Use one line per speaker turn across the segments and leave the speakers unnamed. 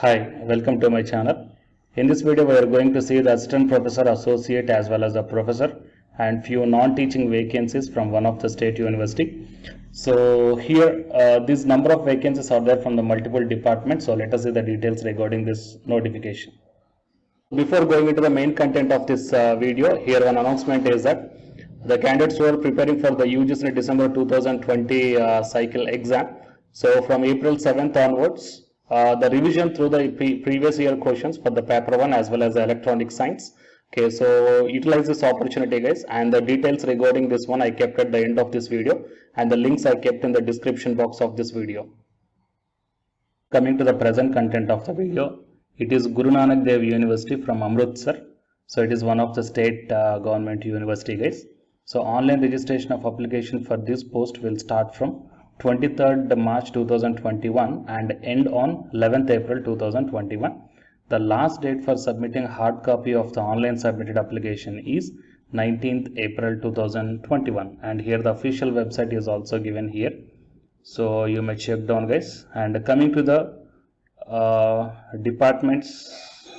Hi, welcome to my channel. In this video, we are going to see the assistant professor, associate as well as the professor and few non-teaching vacancies from one of the state university. So here, this number of vacancies are there from the multiple departments. So let us see the details regarding this notification. Before going into the main content of this video, here one announcement is that the candidates who are preparing for the UGC December 2020 cycle exam. So from April 7th onwards, the revision through the previous year questions for the paper 1 as well as the electronic science. Okay, so utilize this opportunity guys, and the details regarding this one I kept at the end of this video, and the links I kept in the description box of this video. Coming to the present content of the video, it is Guru Nanak Dev University from Amritsar. So it is one of the state government university guys. So online registration of application for this post will start from 23rd March 2021 and end on 11th April 2021. The last date for submitting hard copy of the online submitted application is 19th April 2021, and here the official website is also given here. So you may check down guys. And coming to the departments,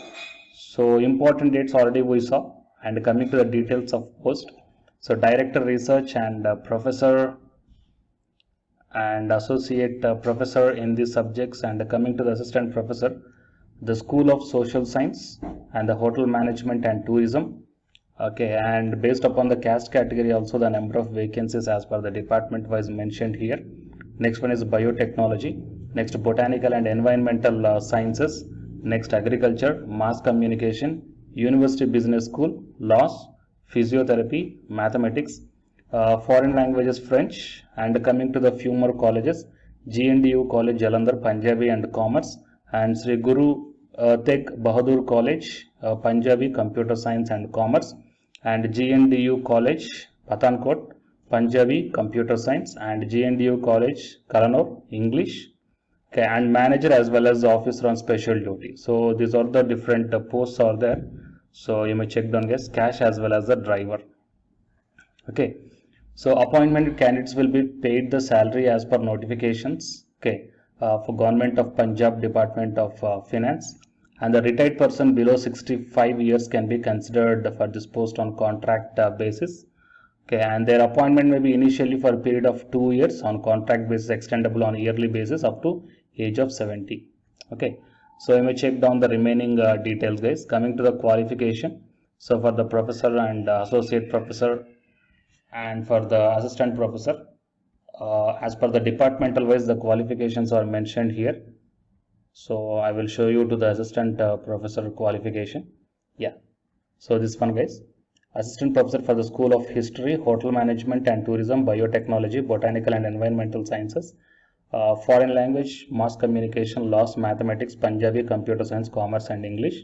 so important dates already we saw, and coming to the details of post. So director research and professor and associate professor in these subjects, and coming to the assistant professor, the School of Social Science and the Hotel Management and Tourism. Okay, and based upon the caste category also the number of vacancies as per the department wise mentioned here. Next one is biotechnology, next botanical and environmental sciences, next agriculture, mass communication, university business school, laws, physiotherapy, mathematics, foreign languages French, and coming to the few more colleges, GNDU College Jalandhar Punjabi and Commerce, and Sri Guru Tegh Bahadur College Punjabi Computer Science and Commerce, and GNDU College Pathankot Punjabi Computer Science, and GNDU College Kalanur English. Okay, and manager as well as the officer on special duty. So these are the different posts are there. So you may check down guys, cash as well as the driver. Okay, so appointment candidates will be paid the salary as per notifications. Okay, for Government of Punjab Department of Finance, and the retired person below 65 years can be considered for this post on contract basis. Okay, and their appointment may be initially for a period of 2 years on contract basis, extendable on yearly basis up to age of 70. Okay, so you may check down the remaining details guys. Coming to the qualification, so for the professor and associate professor and for the assistant professor, as per the departmental wise the qualifications are mentioned here. So I will show you to the assistant professor qualification. Yeah, so this one guys, assistant professor for the School of History, Hotel Management and Tourism, Biotechnology, Botanical and Environmental Sciences, foreign language, mass communication, laws, mathematics, Punjabi, computer science, commerce and English.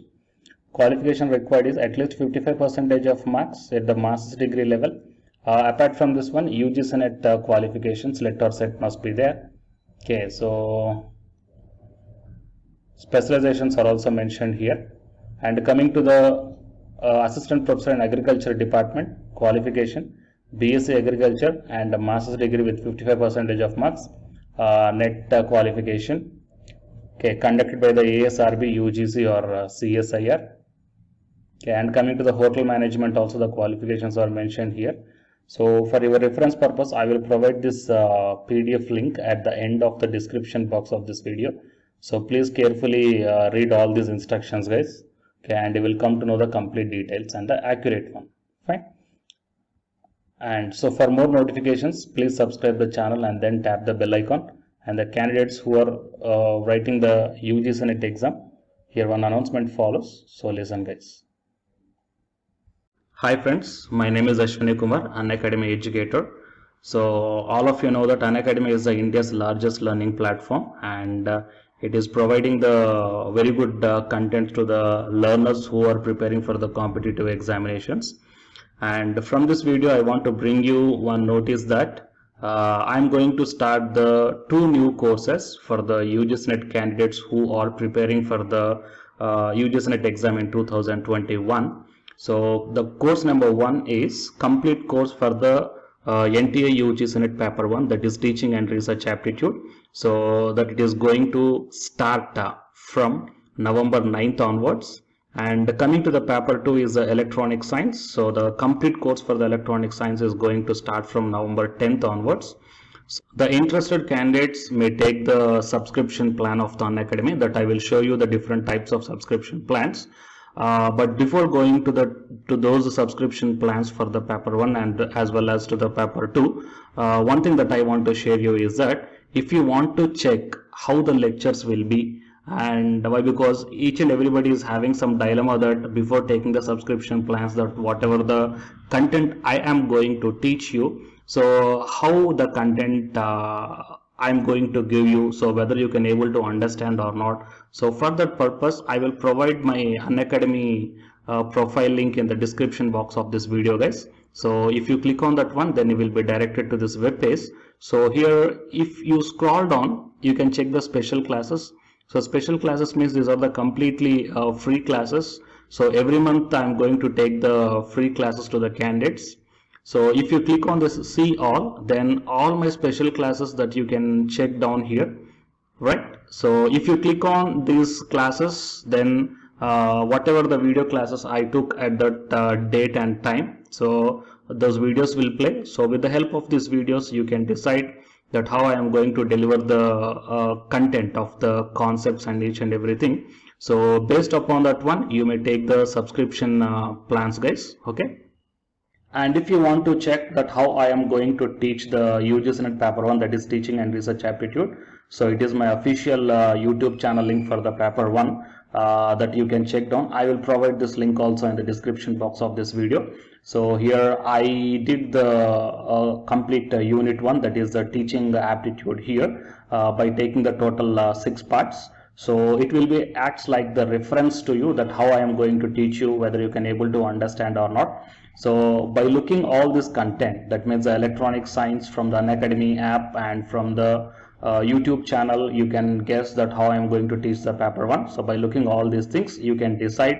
Qualification required is at least 55% of marks at the master's degree level. Apart from this one, UGC NET qualifications, let or set must be there. Okay, so specializations are also mentioned here. And coming to the assistant professor in agriculture department, qualification BSc agriculture and a master's degree with 55% of marks, NET qualification. Okay, conducted by the ASRB, UGC or CSIR. Okay, and coming to the hotel management also the qualifications are mentioned here. So for your reference purpose, I will provide this PDF link at the end of the description box of this video. So please carefully read all these instructions guys. Okay, and you will come to know the complete details and the accurate one. Fine. And so for more notifications, please subscribe the channel and then tap the bell icon. And the candidates who are writing the UGC NET exam, here one announcement follows. So listen guys. Hi friends, my name is Ashwini Kumar, Unacademy educator. So all of you know that Unacademy is India's largest learning platform, and it is providing the very good content to the learners who are preparing for the competitive examinations. And from this video I want to bring you one notice that I'm going to start the 2 new courses for the UGC NET candidates who are preparing for the UGC NET exam in 2021. So the course number 1 is complete course for the NTA UGC NET paper 1, that is teaching and research aptitude. So that it is going to start from November 9th onwards. And coming to the paper 2 is the electronic science. So the complete course for the electronic science is going to start from November 10th onwards. So the interested candidates may take the subscription plan of the Unacademy, that I will show you the different types of subscription plans. But before going to those subscription plans for the paper 1 and as well as to the paper 2, one thing that I want to share you is that if you want to check how the lectures will be, and why, because each and everybody is having some dilemma that before taking the subscription plans, that whatever the content I am going to teach you, so how the content I'm going to give you, so whether you can able to understand or not. So for that purpose, I will provide my Unacademy profile link in the description box of this video, guys. So if you click on that one, then you will be directed to this web page. So here, if you scroll down, you can check the special classes. So special classes means these are the completely free classes. So every month I'm going to take the free classes to the candidates. So if you click on this see all, then all my special classes that you can check down here, right? So if you click on these classes, then whatever the video classes I took at that date and time, so those videos will play. So with the help of these videos, you can decide that how I am going to deliver the content of the concepts and each and everything. So based upon that one, you may take the subscription plans, guys. Okay. And if you want to check that how I am going to teach the UGC NET paper 1, that is teaching and research aptitude, so it is my official YouTube channel link for the paper 1 that you can check down. I will provide this link also in the description box of this video. So here I did the complete unit 1, that is the teaching aptitude here by taking the total 6 parts. So it will be acts like the reference to you that how I am going to teach you, whether you can able to understand or not. So by looking all this content, that means the electronic science from the Unacademy app and from the YouTube channel, you can guess that how I am going to teach the paper 1. So by looking all these things, you can decide